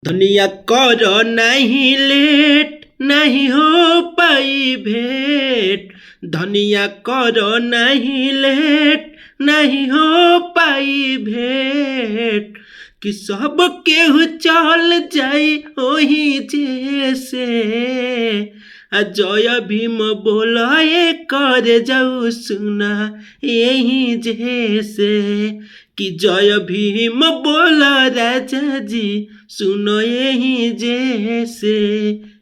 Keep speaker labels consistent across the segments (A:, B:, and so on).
A: धनिया करो नहीं लेट, नहीं हो पाई भेंट। धनिया करो नहीं लेट, नहीं हो पाई भेंट। कि सब केहू चल जाई ओही जैसे। जय भीम बोलाए कर जाऊ सुना यही जैसे। कि जय भीम बोला राजा जी सुनो यही जैसे,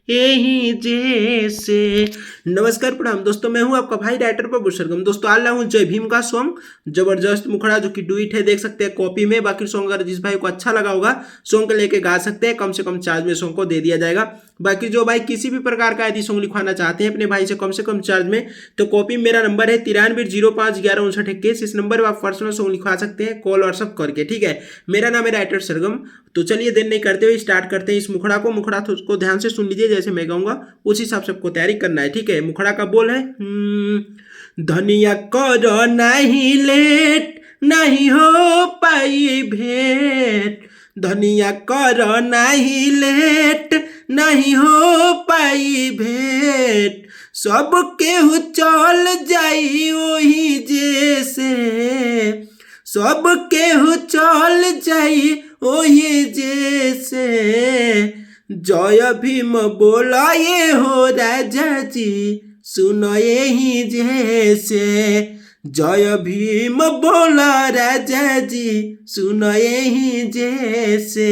A: यही जैसे। नमस्कार प्रणाम दोस्तों, मैं हूं आपका भाई राइटर प्रभु सरगम। दोस्तों आ रहा हूं जय भीम का सॉन्ग जबरदस्त मुखड़ा, जो कि डुइट है, देख सकते हैं कॉपी में। बाकी सॉन्ग अगर जिस भाई को अच्छा लगा होगा सॉन्ग को लेके गा सकते हैं, कम से कम चार्ज में सॉन्ग को दे दिया जाएगा। बाकी जो भाई किसी भी प्रकार का यदि सॉन्ग लिखवाना चाहते हैं अपने भाई से कम चार्ज में, तो कॉपी मेरा नंबर है 9305115921। इस नंबर पर आप पर्सनल सॉन्ग लिखवा सकते हैं कॉल व्हाट्सअप करके, ठीक है। मेरा नाम है राइटर सरगम। तो चलिए देर नहीं करते हुए स्टार्ट करते हैं इस मुखड़ा को। मुखड़ा को ध्यान से सुन लीजिए, जैसे मैं गाऊंगा उस हिसाब से आपको तैयारी करना है, ठीक है। मुखड़ा का बोल है धनिया करो नहीं लेट, नहीं हो पाई भेंट। धनिया करो नहीं लेट, नहीं हो पाई भेंट। सब केहू चल जाई ओही जैसे। सब केहू चल जाई ओही जैसे। जय भीम बोला ये हो राजा जी सुनो यही जैसे। जय भीम बोला राजा जी सुनो यही जैसे,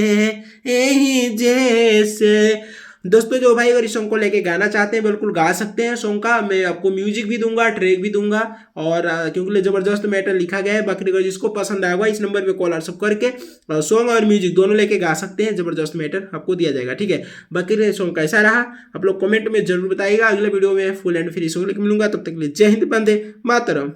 A: यही जैसे। दोस्तों जो भाई अगर इस सॉन्ग को लेके गाना चाहते हैं बिल्कुल गा सकते हैं। सॉन्ग का मैं आपको म्यूजिक भी दूंगा, ट्रैक भी दूंगा, और क्योंकि जबरदस्त मैटर लिखा गया है। बाकी अगर जिसको पसंद आएगा इस नंबर पे कॉल व्हाट्सअप करके सॉन्ग और म्यूजिक दोनों लेके गा सकते हैं। जबरदस्त मैटर आपको दिया जाएगा, ठीक है। बाकी सॉन्ग कैसा रहा आप लोग कमेंट में जरूर बताइएगा। अगले वीडियो में फुल एंड फ्री सॉन्ग लेके मिलूंगा, तब तक के लिए जय हिंद, वंदे मातरम।